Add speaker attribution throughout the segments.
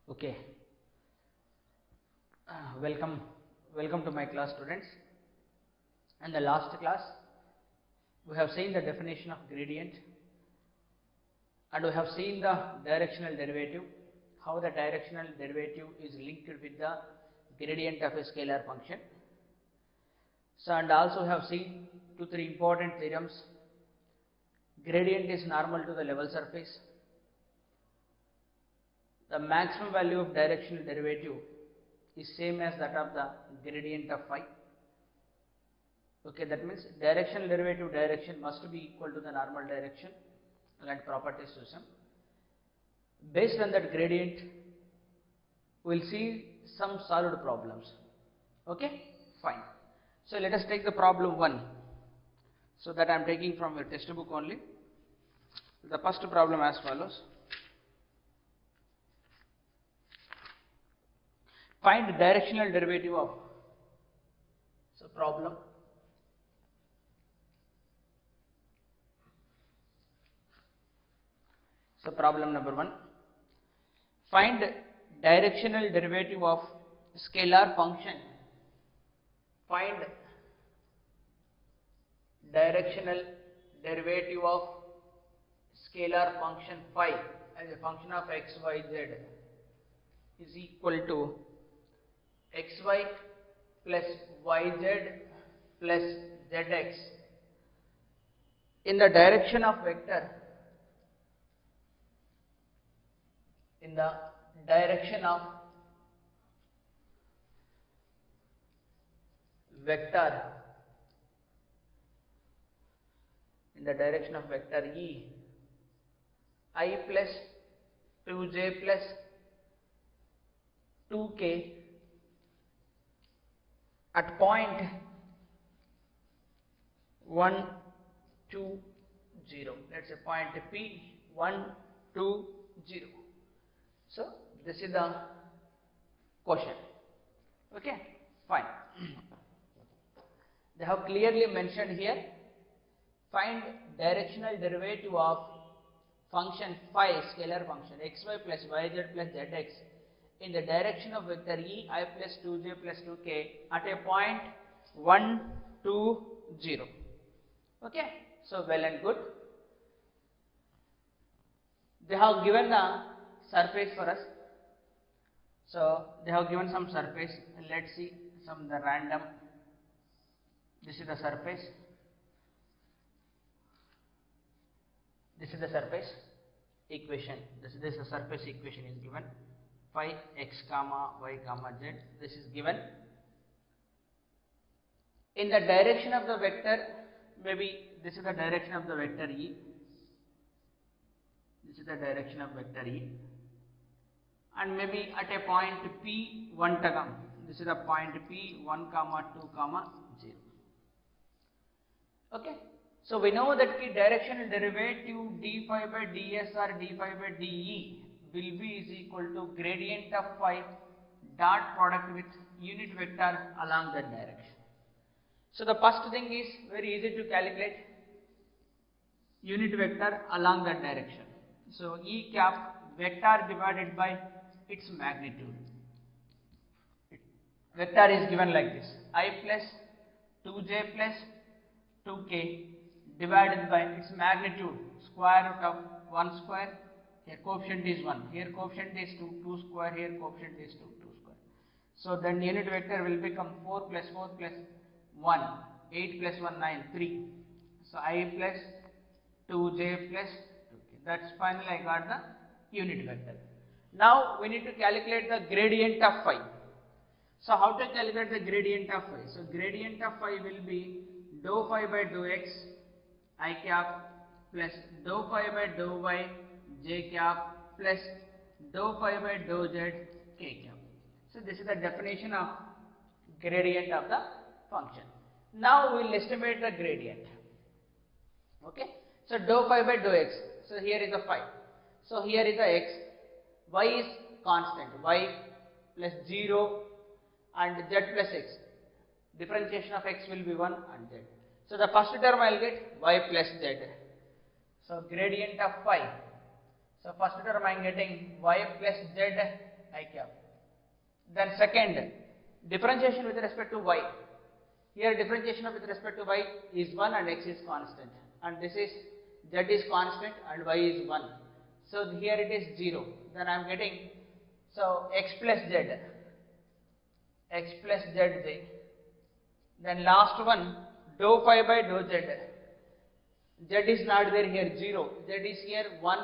Speaker 1: Okay, welcome to my class, students. In the last class, we have seen the definition of gradient, and we have seen the directional derivative, how the directional derivative is linked with the gradient of a scalar function. So, and also we have seen 2-3 important theorems. Gradient is normal to the level surface. The maximum value of directional derivative is same as that of the gradient of phi. Okay, that means directional derivative direction must be equal to the normal direction, and properties system. Based on that gradient, we will see some solved problems. Okay, fine. So let us take the problem 1. So that I am taking from your textbook only. The first problem as follows. Find the directional derivative of, so problem. So problem number 1. Find directional derivative of scalar function. Find directional derivative of scalar function phi as a function of x, y, z is equal to xy plus yz plus zx in the direction of vector, in the direction of vector, in the direction of vector E, I plus 2j plus 2k at point 1, 2, 0. Let's say point P 1, 2, 0. So this is the question. Okay, fine. They have clearly mentioned here, find directional derivative of function phi, scalar function xy plus yz plus zx in the direction of vector E, I plus 2j plus 2k at a point 1, 2, 0. Okay, so well and good. They have given the surface for us. So they have given some surface. Let's see some the random. This is the surface. This is the surface equation. This is the surface equation is given. Phi x comma y comma z. This is given. In the direction of the vector, maybe this is the direction of the vector E. This is the direction of vector E. And maybe at a point P 1 tagam. This is the point P 1 comma 2 comma 0. Okay. So we know that the directional derivative d phi by ds or d phi by de will be is equal to gradient of phi dot product with unit vector along that direction. So the first thing is very easy to calculate unit vector along that direction. So E cap vector divided by its magnitude. Vector is given like this, I plus 2j plus 2k divided by its magnitude, square root of 1 square, here coefficient is 1, here coefficient is 2 square, here coefficient is 2 square. So then unit vector will become 4 plus 4 plus 1, 8 plus 1, 9, 3. So I plus 2j plus 2k. That's finally I got the unit vector. Now we need to calculate the gradient of phi. So how to calculate the gradient of phi? So gradient of phi will be dou phi by dou x I cap plus dou phi by dou y j cap plus dou phi by dou z k cap. So this is the definition of gradient of the function. Now we will estimate the gradient. Okay. So dou phi by dou x. So here is the phi. So here is the x. Y is constant. Y plus 0 and z plus x. Differentiation of x will be 1 and z. So the first term I will get y plus z. So gradient of phi. So first term I am getting y plus z I cap. Then second, differentiation with respect to y. Here differentiation with respect to y is 1 and x is constant, and this is z is constant and y is 1. So here it is 0. Then I am getting, so x plus zj. Then last one, dou phi by dou z. Z is not there here, 0. Z is here 1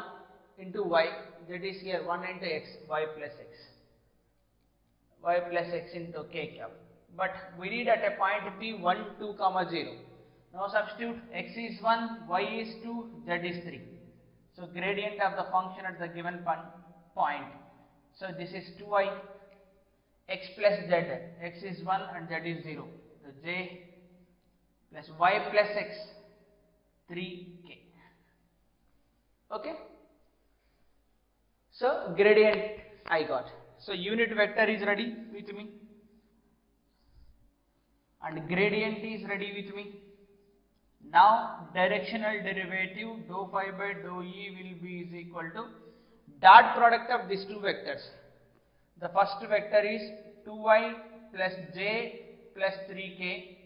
Speaker 1: into y. Z is here 1 into x, y plus x. Y plus x into k cap. But we need at a point P 1, 2, 0. Now substitute x is 1, y is 2, z is 3. So gradient of the function at the given point. So this is 2i, x plus z, x is 1 and z is 0. So j plus y plus x, 3k. Okay. So gradient I got. So unit vector is ready with me, and gradient is ready with me. Now directional derivative dou phi by dou e will be is equal to dot product of these two vectors. The first vector is 2y plus j plus 3k,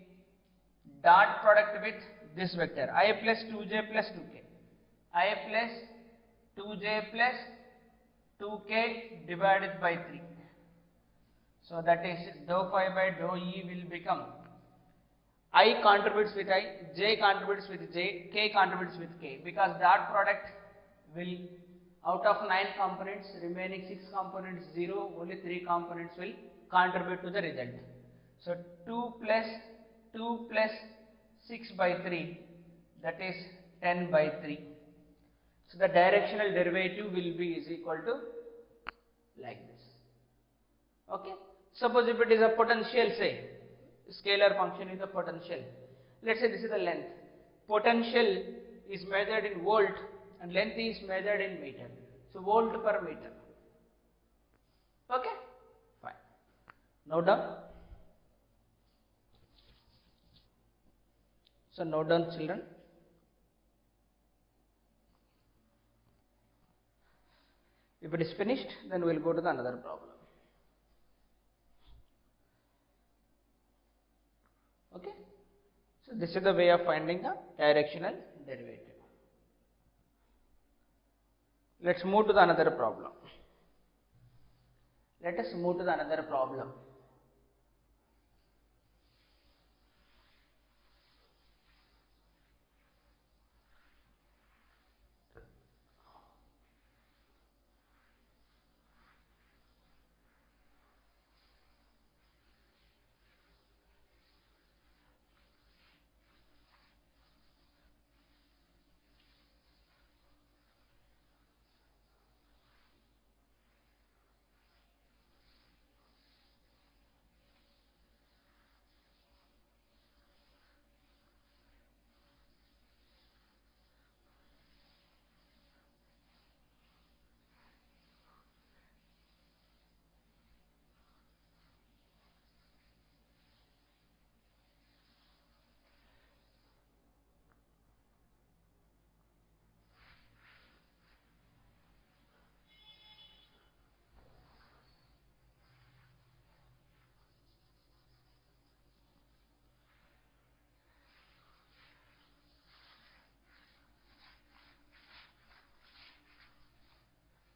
Speaker 1: dot product with this vector I plus 2j plus 2k, I plus 2j plus 2k divided by 3. So that is dou phi by dou e will become I contributes with I, j contributes with j, k contributes with k, because dot product will, out of 9 components, remaining 6 components 0, only 3 components will contribute to the result. So 2 plus 6 by 3, that is 10 by 3. So the directional derivative will be is equal to like this. Okay. Suppose if it is a potential, say scalar function is a potential. Let's say this is the length. Potential is measured in volt and length is measured in meter. So volt per meter. Okay, fine. Note down. So note down, children. If it is finished, then we will go to the another problem. Okay. So this is the way of finding the directional derivative. Let's move to the another problem. Let us move to the another problem.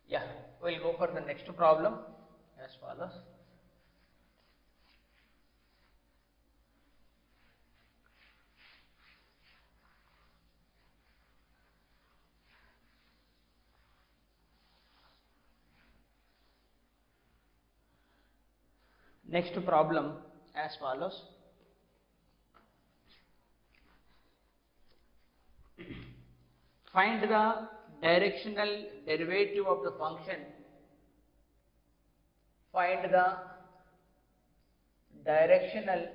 Speaker 1: Yeah, we will go for the next problem as follows. Next problem as follows. Find the directional derivative of the function. Find the directional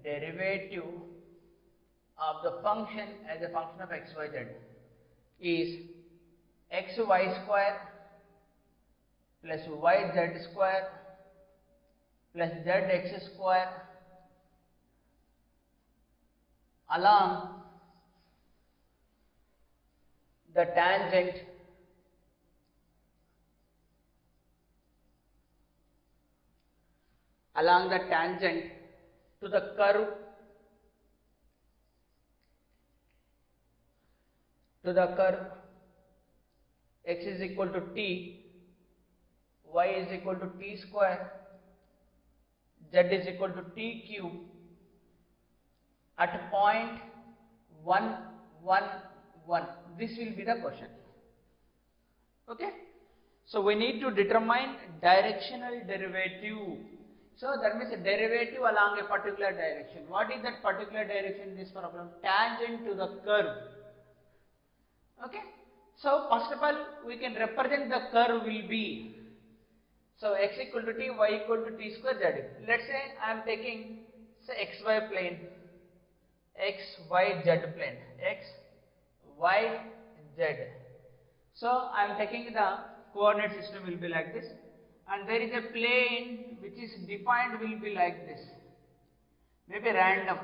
Speaker 1: derivative of the function as a function of x, y, z is xy square plus yz square plus zx square along the tangent along the tangent to the curve x is equal to t, y is equal to t square, z is equal to t cube at point 1, 1, 1. This will be the question. Okay. So we need to determine directional derivative. So that means a derivative along a particular direction. What is that particular direction in this problem? Tangent to the curve. Okay. So first of all, we can represent the curve will be, so x equal to t, y equal to t square, z. Let's say I am taking say xy plane, x, y, z plane, x, y, z. So I am taking the coordinate system will be like this, and there is a plane which is defined will be like this. Maybe random.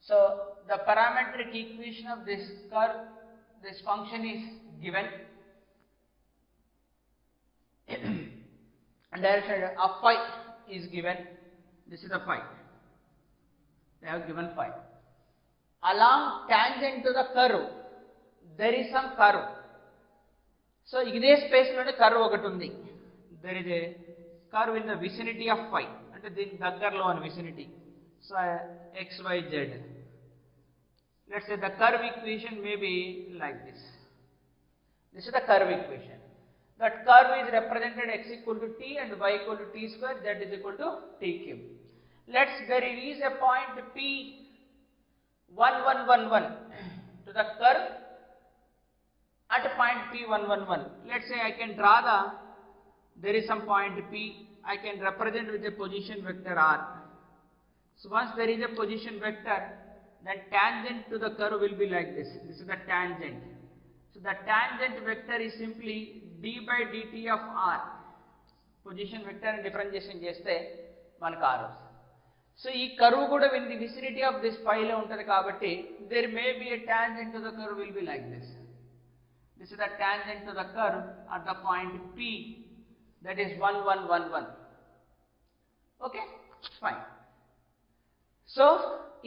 Speaker 1: So the parametric equation of this curve, this function is given. And direction of phi is given. This is the phi. They have given phi. Along tangent to the curve, there is some curve. So in this space lo curve okati undi. There is a curve in the vicinity of phi, ante din daggarlo an vicinity. So x, y, z. Let's say the curve equation may be like this. This is the curve equation. That curve is represented x equal to t and y equal to t square, z is equal to t cube. There is a point P 1, 1, 1, 1 to the curve at point P 1, 1, 1. Let's say I can draw there is some point P, I can represent with a position vector r. So once there is a position vector, then tangent to the curve will be like this. This is the tangent. So the tangent vector is simply d by dt of r. Position vector and differentiation cheste manaku r vastundi. So ee curve kuda in the vicinity of this phi lo untadi kabatti there may be a tangent to the curve will be like this. This is the tangent to the curve at the point P, that is 1, 1, 1, 1. Okay, fine. So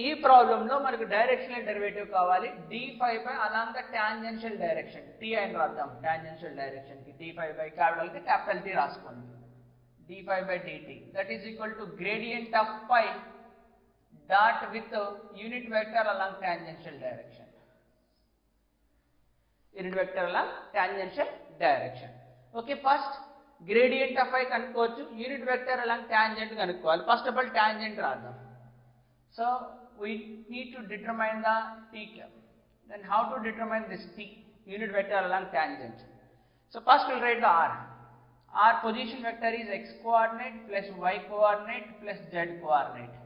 Speaker 1: ఈ ప్రాబ్లంలో మనకు directional derivative కావాలి d phi by along the tangential direction. T అని రాద్దాం tangential direction కి d phi by capital T రాసుకోండి. d phi by dt that is equal to gradient of phi dot with unit vector along tangential direction. Unit vector along tangential direction. Okay, first gradient of phi కనుక్కోవచ్చు, unit vector along tangent కనుక్కోవాలి. First of all tangent రాద్దాం. So we need to determine the t cap. Then how to determine this t, unit vector along tangent? So first we'll write the r. Our position vector is x coordinate plus y coordinate plus z coordinate.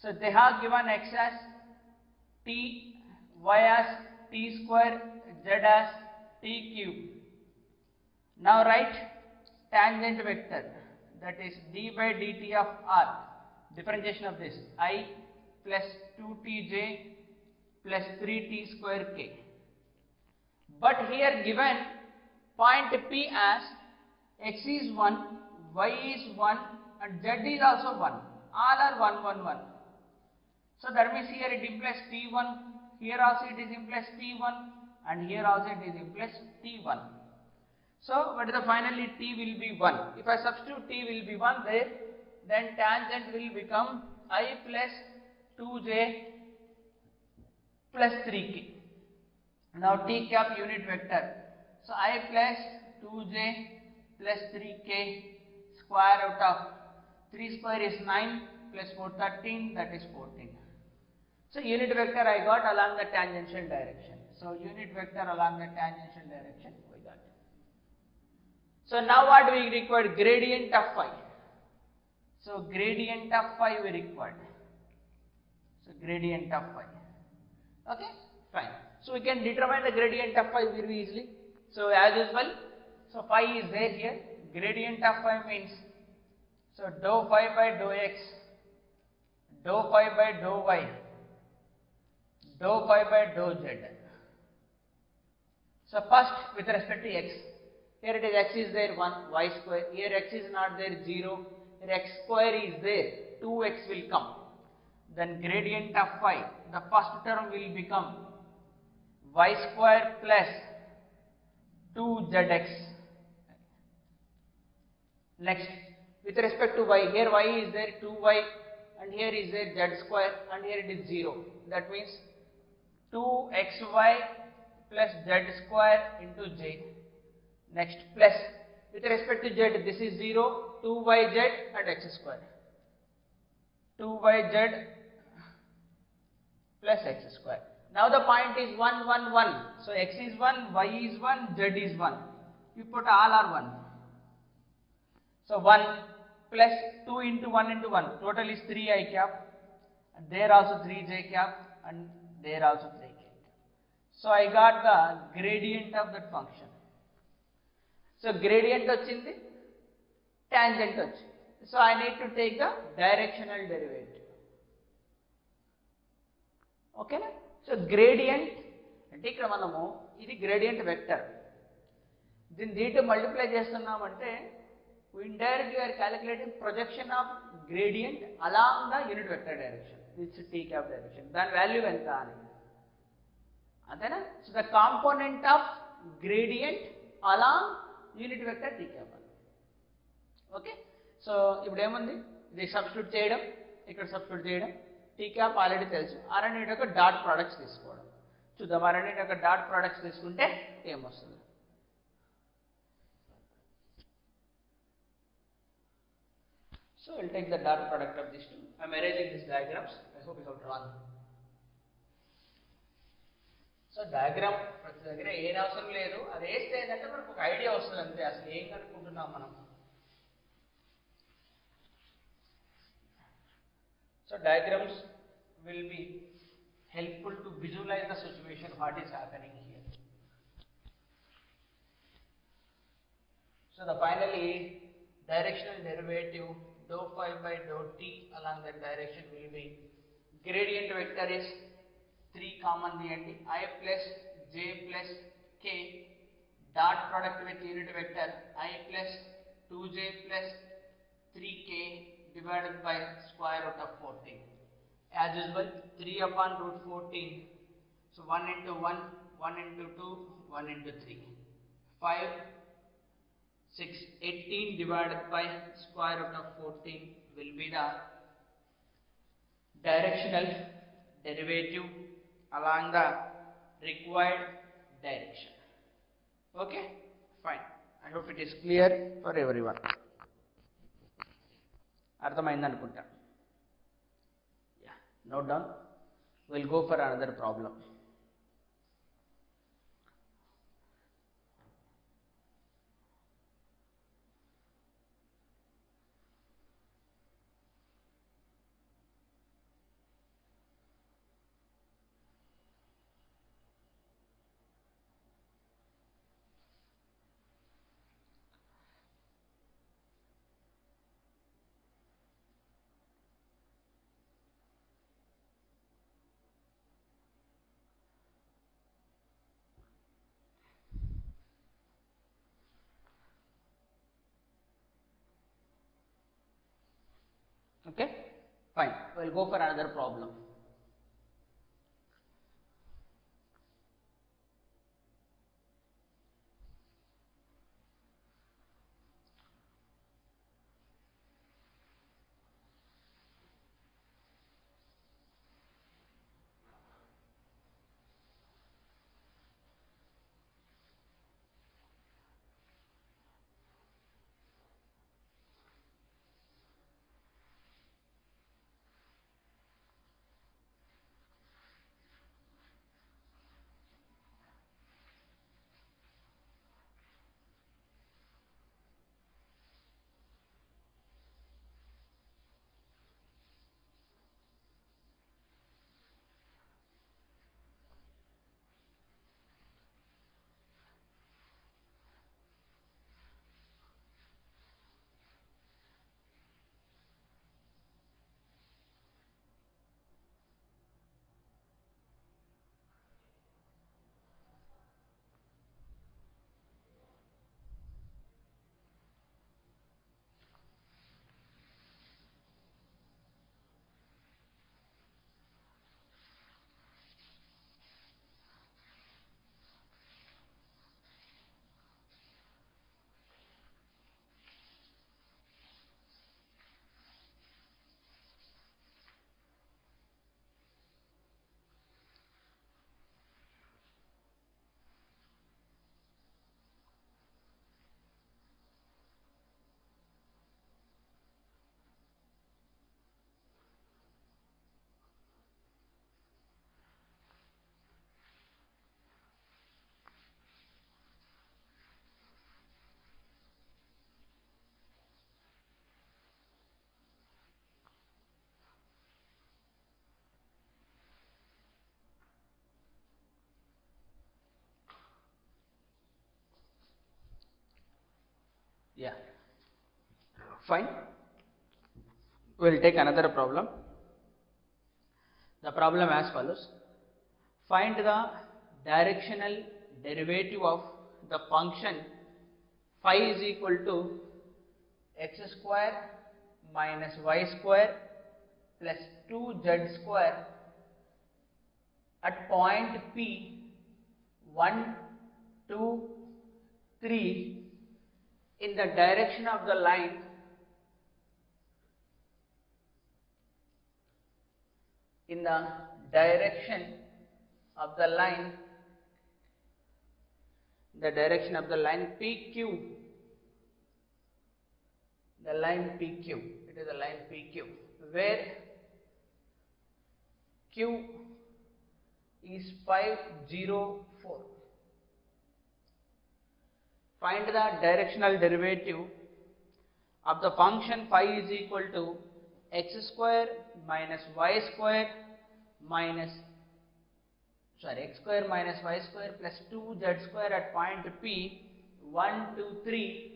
Speaker 1: So they have given x as t, y as t square, z as t cube. Now write tangent vector, that is d by dt of r. Differentiation of this I plus 2tj plus 3t square k. But here given point P as x is 1, y is 1 and z is also 1. All are 1, 1, 1. So that means here it implies t1, here also it is implies t1 and here also it is implies t1. So what is the finally t will be 1. If I substitute t will be 1 there, then tangent will become I plus 2j plus 3k. Now t cap unit vector. So I plus 2j plus 3k square root of 3 square is 9 plus 4 13, that is 14. So unit vector I got along the tangential direction. So unit vector along the tangential direction we got. So now what we require? Gradient of phi. So gradient of phi we required. So gradient of phi. Okay, fine. So we can determine the gradient of phi very easily. So as usual, so phi is there here. Gradient of phi means, so dou phi by dou x, dou phi by dou y, dou phi by dou z. So first with respect to x. Here it is x is there 1, y square. Here x is not there 0. Here x square is there. 2x will come. Then gradient of y, the first term will become y square plus 2zx. Next, with respect to y, here y is there 2y and here is there z square and here it is 0. That means 2xy plus z square into j. Next, plus with respect to z, this is 0, 2yz and x square. 2yz plus x square. Now the point is 1, 1, 1. So x is 1, y is 1, z is 1. You put all are 1. So 1 plus 2 into 1 into 1. Total is 3i cap. And there also 3j cap. And there also 3k cap. So I got the gradient of that function. So gradient వచ్చింది, tangent వచ్చింది. So I need to take the directional derivative. Okay na? So gradient అంటే ఇక్కడ మనము ఇది gradient vector. దీంతో multiply చేస్తున్నామంటే we indirectly are calculating projection of gradient along the unit vector direction. This is t cap direction. దాని value ఎంత అని. అంతేనా? So the component of gradient along unit vector t cap. Okay, so ఇప్పుడు ఏముంది, ఇది substitute చేయడం, ఇక్కడ substitute చేయడం, టీ క్యాప్ ఆల్రెడీ తెలుసు. ఆ రెండింటి యొక్క డాట్ ప్రోడక్ట్స్ తీసుకోవడం. చూద్దాం ఆ రెండింటి యొక్క డాట్ ప్రోడక్ట్స్ తీసుకుంటే ఏమొస్తుంది. So we'll take the dot product of these two. I'm arranging these diagrams. I hope you have drawn. So diagram ప్రతి దగ్గర ఏం అవసరం లేదు, అది వేస్తే ఏంటంటే మనకు ఒక ఐడియా వస్తుంది అంతే, అసలు ఏం కనుక్కుంటున్నాం మనం. So diagrams will be helpful to visualize the situation, what is happening here. So the finally directional derivative dou phi by dou t along that direction will be, gradient vector is 3 common తీయండి, I plus j plus k, dot product with unit vector I plus 2j plus 3k divided by square root of 14. As usual 3 upon root 14. So 1 into 1, 1 into 2, 1 into 3. 5, 6, 18 divided by square root of 14 will be the directional derivative along the required direction. Okay, fine. I hope it is clear for everyone. అర్థమైంది అనుకుంటా. Yeah, note down. We'll go for another problem. Okay, fine. We'll go for another problem. Yeah, fine. We'll take another problem. The problem as follows. Find the directional derivative of the function phi is equal to x square minus y square plus 2z square at point P 1, 2, 3 in the direction of the line PQ, the line PQ, it is a line PQ where Q is 504. Find the directional derivative of the function phi is equal to x square minus y square minus x square minus y square plus 2z square at point P 1, 2, 3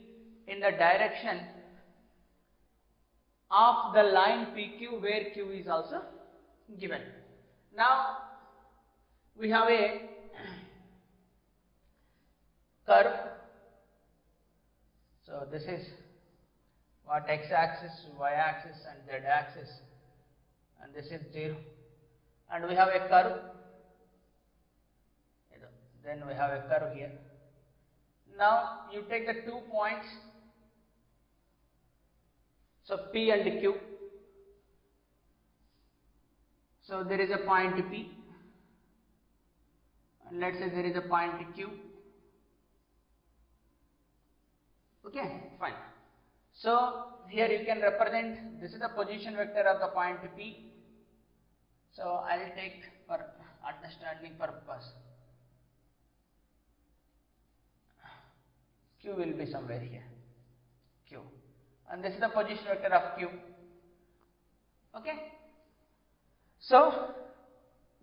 Speaker 1: in the direction of the line PQ where Q is also given. Now we have a curve. So this is what x axis, y axis and z axis, and this is 0, and we have a curve. Then we have a curve here. Now you take the 2 points, so P and Q. So there is a point P, and let's say there is a point Q. Okay, fine. So here you can represent, this is the position vector of the point P. So I will take for understanding purpose, Q will be somewhere here, Q, and this is the position vector of Q. Okay, so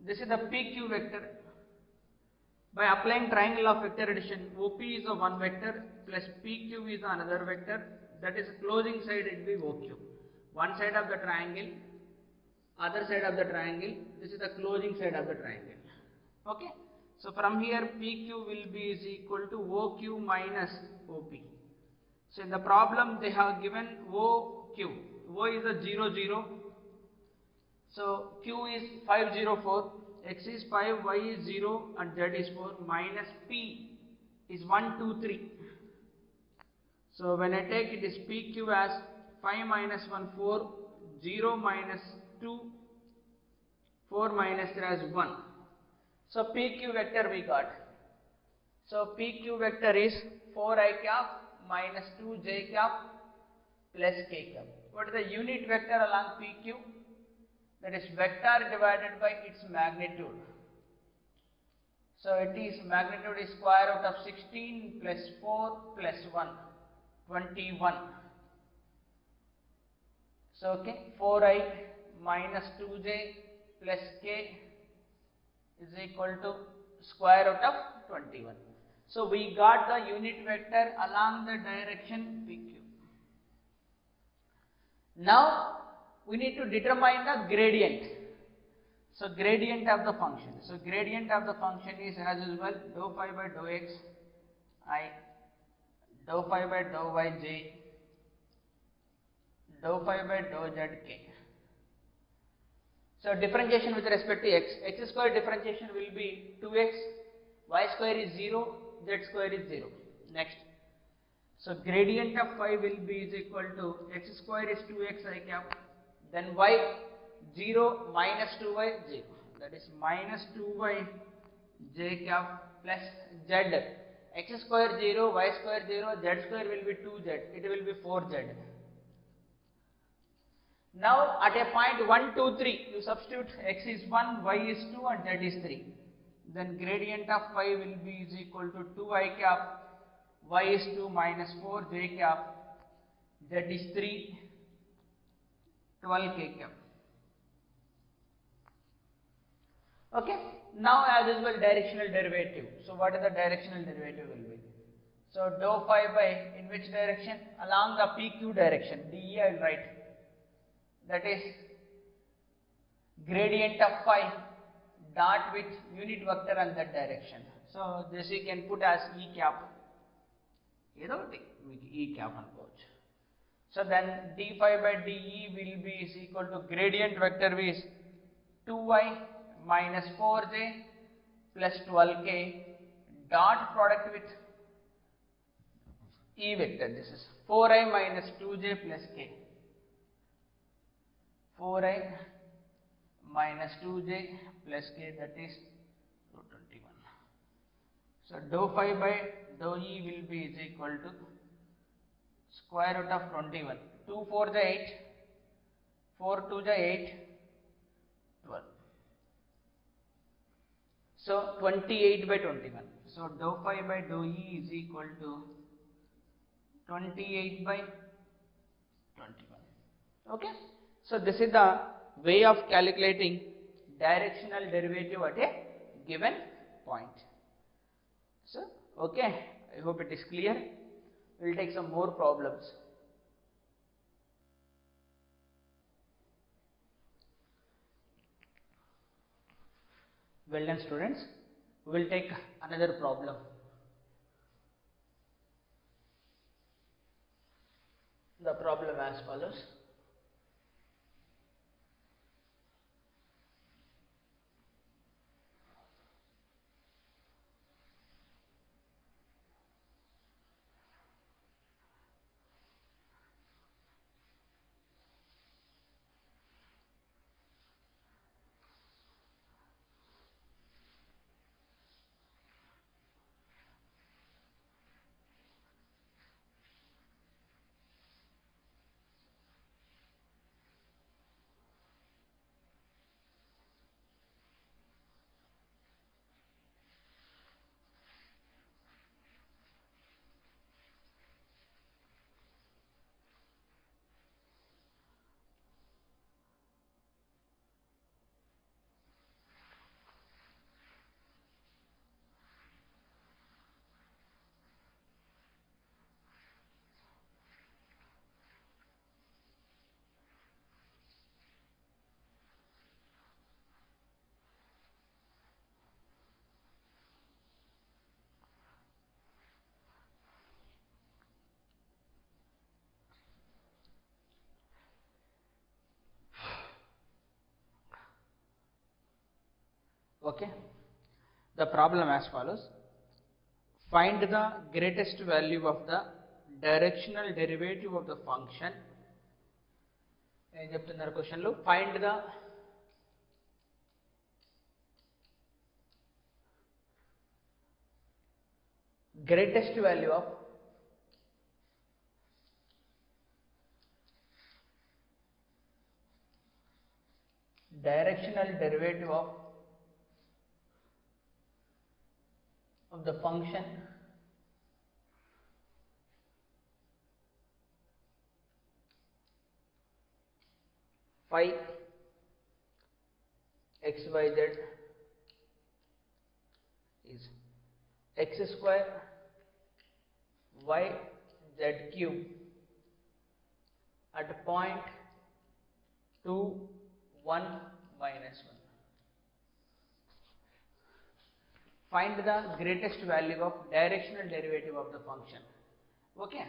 Speaker 1: this is the PQ vector. By applying triangle of vector addition, OP is the one vector plus PQ is another vector, that is closing side it will be OQ. One side of the triangle, other side of the triangle, this is the closing side of the triangle. Okay, so from here PQ will be is equal to OQ minus OP. So in the problem they have given OQ, O is a 0, 0. So Q is 504, x is 5, y is 0 and z is 4, minus P is 1, 2, 3. So when I take it is PQ as 5 minus 1, 4, 0 minus 2, 4 minus 3 as 1. So PQ vector we got. So PQ vector is 4i cap minus 2j cap plus k cap. What is the unit vector along PQ? That is vector divided by its magnitude. So it is magnitude is square root of 16 plus 4 plus 1, 21. So okay, 4i minus 2j plus k is equal to square root of 21. So we got the unit vector along the direction PQ. Now we need to determine the gradient. So gradient of the function. So gradient of the function is as usual dou phi by dou x I, dou phi by dou y j, dou phi by dou z k. So differentiation with respect to x square differentiation will be 2x, y square is 0, z square is 0. Next, so gradient of phi will be is equal to x square is 2x I cap, then y 0 minus 2y 0, that is minus 2y j cap plus z, x square 0, y square 0, z square will be 2z, it will be 4z. Now at a point 1, 2, 3, you substitute x is 1, y is 2 and z is 3. Then gradient of phi will be is equal to 2i cap, y is 2 minus 4 j cap, z is 3, 12 k cap. Okay, now as usual directional derivative. So what is the directional derivative will be? So dou phi by in which direction? Along the PQ direction. DE I will write. That is gradient of phi dot with unit vector on that direction. So this you can put as E cap. E cap అనుకోవచ్చు. So then d phi by de will be is equal to gradient vector is 2y minus 4j plus 12k dot product with E vector. This is 4i minus 2j plus k. 4i minus 2j plus k, that is 21. So dou phi by dou E will be is equal to square root of 21. 2 4 the 8, 4 2 the 8, 12. So 28 by 21. So dou phi by dou E is equal to 28 by 21. Okay. So this is the way of calculating directional derivative at a given point. So okay, I hope it is clear. We will take some more problems. Well done, students. We will take another problem. The problem as follows. Okay. The problem as follows. Find the greatest value of the directional derivative of the function. ఏం చెప్తున్నారు question లో? Find the greatest value of directional derivative of the function phi xyz is x square y z cube at point 2 1 minus 1. Find the greatest value of directional derivative of the function. Okay,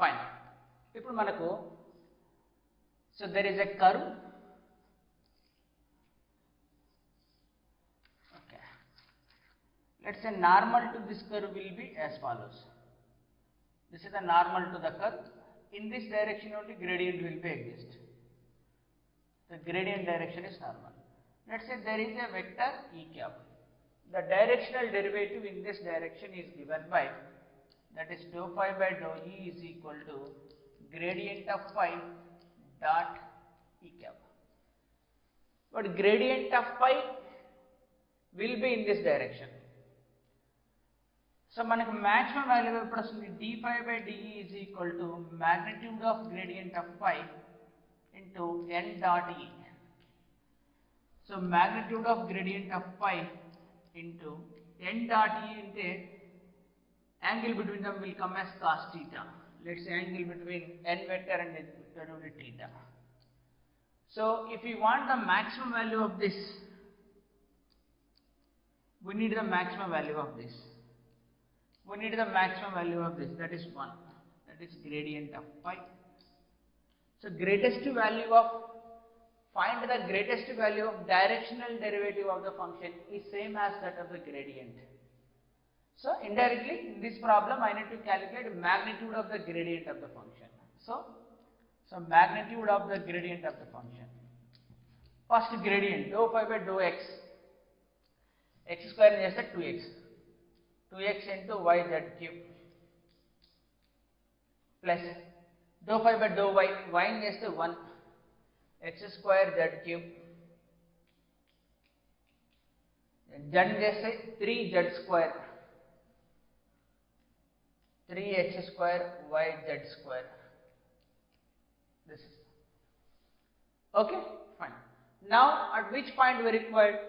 Speaker 1: fine. ఇప్పుడు మనకు so there is a curve. Okay, let's say normal to this curve will be as follows. This is the normal to the curve. In this direction only gradient will be exist. The gradient direction is normal. Let's say there is a vector E cap. The directional derivative in this direction is given by, that is dou phi by dou E is equal to gradient of phi dot E cap. But gradient of phi will be in this direction. So మనకు maximum value ఎప్పుడు వస్తుంది? d phi by de is equal to magnitude of gradient of phi into n dot e. So magnitude of gradient of phi into n dot e అంటే Angle between them will come as cos theta. Let's say angle between n vector and n vector will be theta. So if we want the maximum value of this, we need the maximum value of this. We need the maximum value of this, that is 1. That is gradient of phi. So greatest value of, find the greatest value of directional derivative of the function is same as that of the gradient. So indirectly in this problem I need to calculate magnitude of the gradient of the function. So magnitude of the gradient of the function. First gradient, dou phi by dou x. X square is just 2x. 2x into yz cube plus dou phi by dou y. Y is just 1. X square z cube. Z is 3z square. 3x square yz square. This is okay, fine. Now at which point we require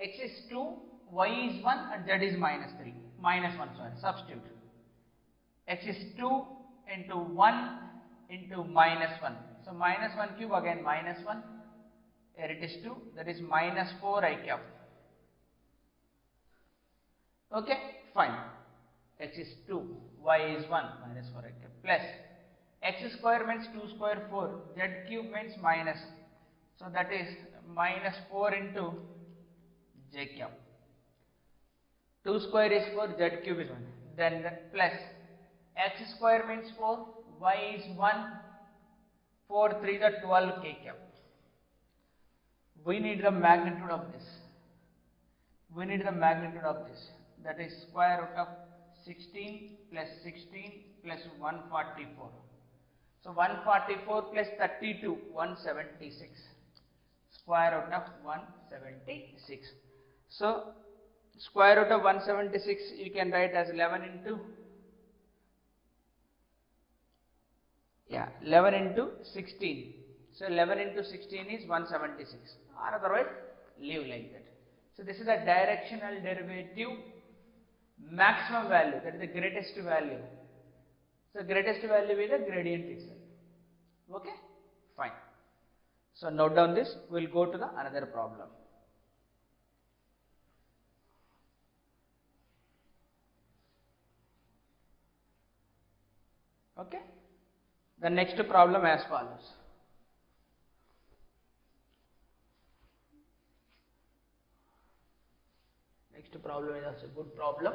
Speaker 1: x is 2, y is 1 and z is minus 1, sorry, substitute. X is 2 into 1 into minus 1. So minus 1 cube again minus 1. Here it is 2, that is minus 4 I cap. Okay, fine. X is 2, y is 1, minus 4 I cap, plus x square means 2 square 4, z cube means minus. So that is minus 4 into j cap. 2 square is 4, z cube is 1. Then plus x square means 4, y is 1, 4 3 the 12 k cap. We need the magnitude of this. We need the magnitude of this. That is square root of 16 plus 16 plus 144. So 144 plus 32, 176. Square root of 176. So square root of 176 you can write as 11 into 16. So 11 into 16 is 176, or otherwise leave like that. So this is the directional derivative maximum value, that is the greatest value. So greatest value is the gradient itself. Okay, fine. So note down this. We will go to the another problem. Okay, the next problem as follows. Next problem is also a good problem.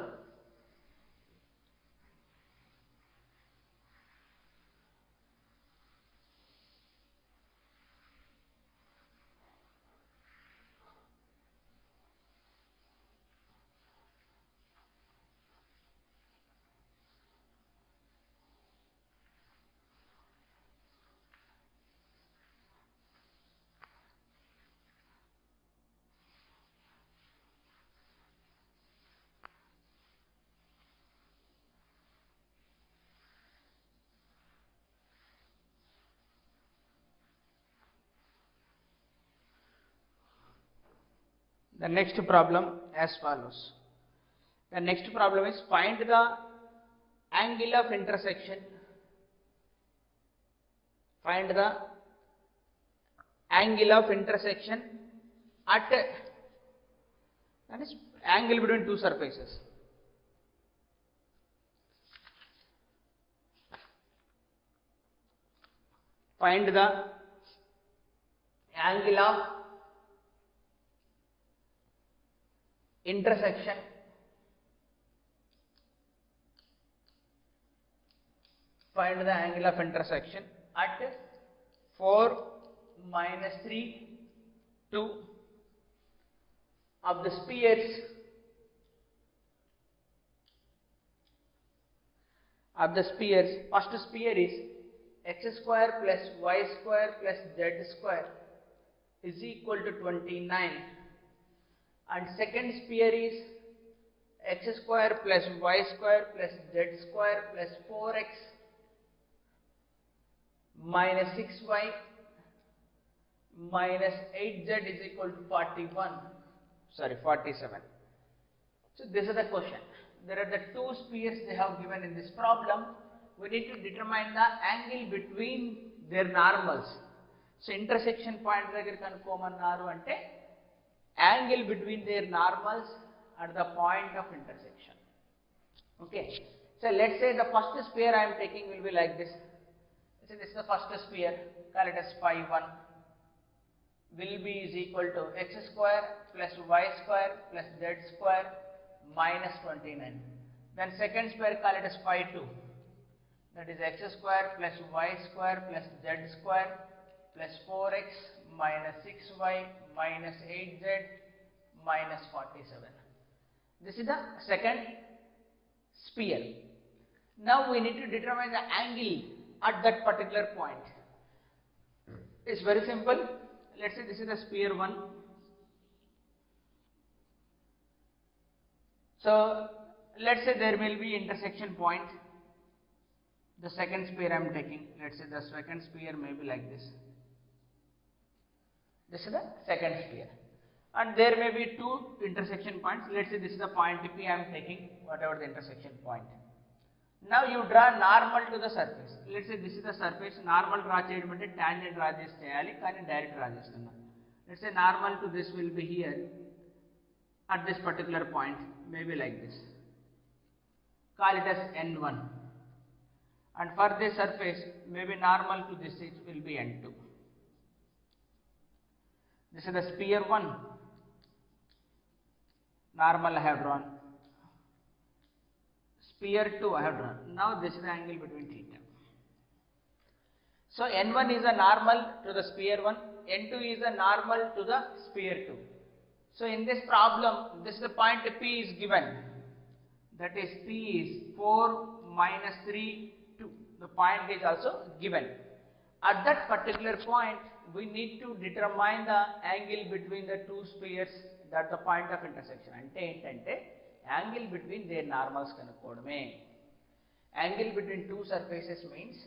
Speaker 1: The next problem as follows. The next problem is find the angle of intersection. Find the angle of intersection at, that is angle between two surfaces. Find the angle of intersection find the angle of intersection at 4 minus 3 2 of the spheres First sphere is x square plus y square plus z square is equal to 29, and second sphere is x square plus y square plus z square plus 4x minus 6y minus 8z is equal to 47. So this is the question. there are the two spheres they have given in this problem. We need to determine the angle between their normals. So intersection point దగ్గర కనుక్కోమన్నారు అంటే angle between their normals at the point of intersection. Okay, so let's say the first sphere I am taking will be like this. So this is the first sphere, call it as phi 1, will be is equal to x square plus y square plus z square minus 29. Then second sphere, call it as phi 2, that is x square plus y square plus z square plus 4x minus 6y minus 8z minus 47. This is the second sphere. Now we need to determine the angle at that particular point. It's very simple. Let's say this is the sphere 1. So let's say there will be intersection point. The second sphere I am taking, let's say the second sphere may be like this. This is the second sphere, and there may be two intersection points. Let's say this is the point P I am taking, whatever the intersection point. Now you draw normal to the surface. Let's say this is the surface. Normal draw చేయడం అంటే tangent draw చేసి చేయాలి, కానీ direct draw చేస్తున్నా. Let's say normal to this will be here at this particular point, maybe like this. Call it as N1, and for this surface maybe normal to this it will be N2. This is the sphere 1, normal I have drawn. Sphere 2 I have drawn. Now this is the angle between theta. So N1 is a normal to the sphere 1, N2 is a normal to the sphere 2. So in this problem, this is the point P is given. That is P is 4 minus 3, 2. The point is also given. At that particular point, we need to determine the angle between the two spheres at the point of intersection. అంటే ఏంటంటే angle between their normals కనుక్కోవడమే. Angle between two surfaces means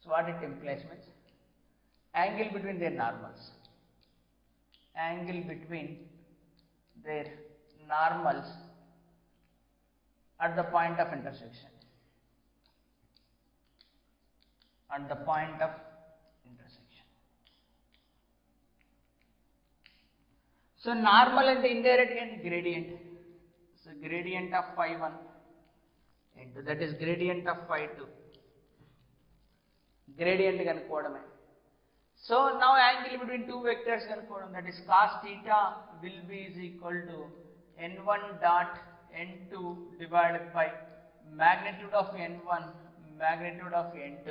Speaker 1: so what it implies means angle between their normals. Angle between their normals at the point of intersection. At the point of intersection. So normal and the indirect and gradient. So gradient of phi 1 into that is gradient of phi 2. Gradient కనుక్కోవడమే. So now angle between two vectors కనుక్కోవడం, that is cos theta will be is equal to n1 dot n2 divided by magnitude of n1 magnitude of n2,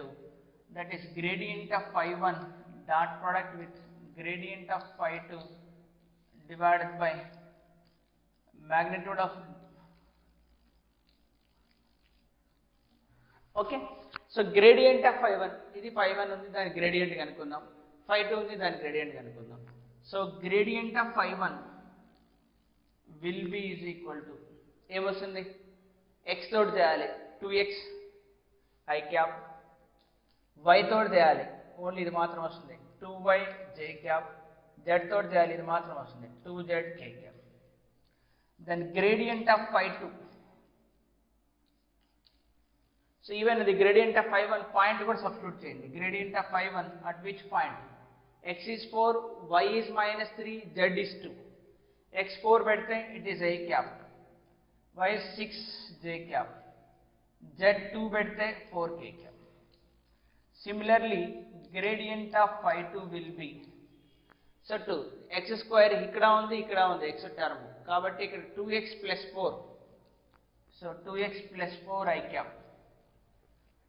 Speaker 1: that is gradient of phi 1 dot product with gradient of phi 2 divided by magnitude of, okay. So gradient of phi 1, ఇది phi 1 ఉంది, దాని gradient కనుక్కుందాం. phi 2 ఉంది, దాని gradient కనుక్కుందాం. So gradient of phi 1 will be is equal to ఏమొస్తుంది, x తోటి చేయాలి 2x I cap, y తోటి చేయాలి ఓన్లీ ఇది మాత్రం వస్తుంది 2y j cap, z తోటి చేయాలి ఇది మాత్రం వస్తుంది 2z k cap. Then gradient of phi 2. So even the gradient of phi 1 point కూడా substitute చేయండి. Gradient of phi 1 at which point? X is 4, y is minus 3, z is 2. X 4 పెడితే it is a cap, y is 6 j cap, z 2 పెడితే 4 k cap. Similarly gradient of phi 2 will be, so 2 x square ఇక్కడ ఉంది x term కాబట్టి ఇక్కడ 2x plus 4, so 2x plus 4 I cap.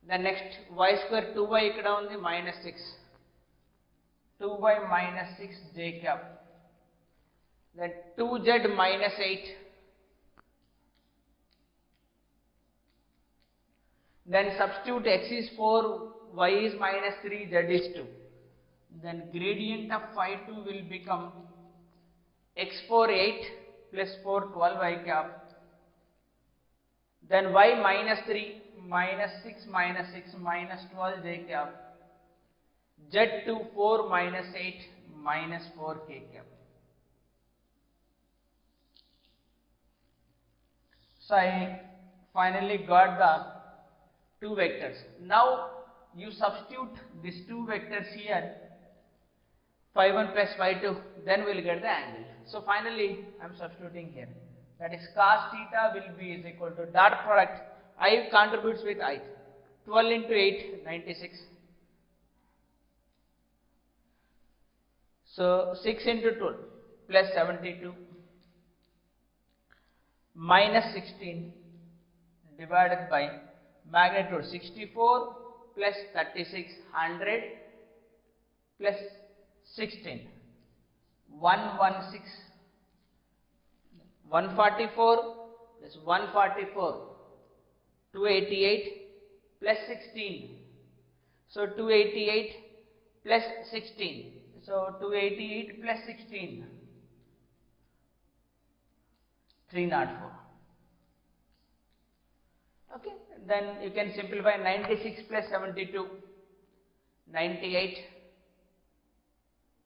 Speaker 1: Then next y square 2y ఇక్కడ ఉంది minus 6, 2y minus 6 j cap. Then 2z minus 8, then substitute x is 4, y is minus 3, z is 2. Then gradient of phi 2 will become x 4 8 plus 4 12 I cap. Then y minus 3 minus 6 minus 12 j cap. Z 2 4 minus 8 minus 4k cap. So I finally got the two vectors. Now you substitute these two vectors here, phi 1 plus phi 2, then we will get the angle. So finally I am substituting here, that is cos theta will be is equal to dot product, I contributes with I, 12 into 8, 96. So 6 into 12 plus 72 minus 16 divided by magnitude 64 plus 36, 100 plus 16, 116, 144 plus 144, 288 plus 16. So 288 plus 16. So 288 plus 16, 304. Okay, then you can simplify 96 plus 72, 98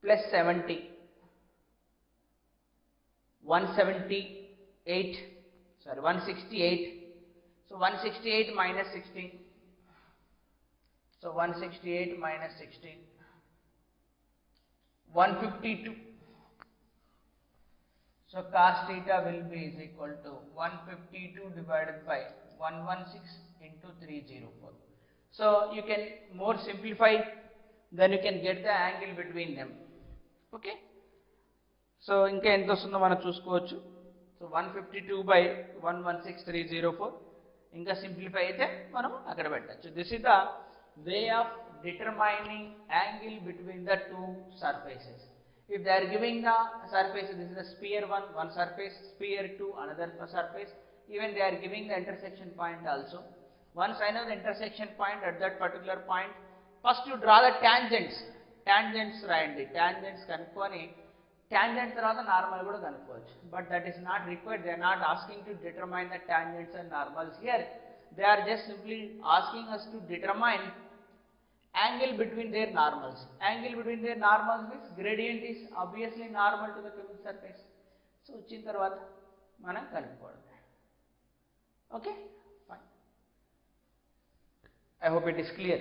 Speaker 1: plus 70, 168, sorry 168. So 168 minus 16. So 168 minus 16, 152. So cos theta will be is equal to 152 divided by 116 into 304. So you can more simplify, then you can get the angle between them. Okay. So ఇంకా ఎంత వస్తుందో మనం చూసుకోవచ్చు. So 152 by 116304, ఇంకా simplify అయితే మనం అక్కడ పెట్టచ్చు. This is the way of determining angle between the two surfaces. If they are giving the surface, this is the sphere 1, one surface, sphere 2, another surface, even they are giving the intersection point also. Once I know the intersection point at that particular point, first you draw the tangents. Tangents రాయండి, tangents కనుక్కొని tangent తర్వాత normal కూడా కనుక్కోవచ్చు. But that is not required. They are not asking to determine the tangents and normals here. They are just simply asking us to determine angle between their normals. Angle between their normals means gradient is obviously normal to the cubic surface. So వచ్చిన తర్వాత మనం కనుక్కోవడం. Okay, fine. I hope it is clear.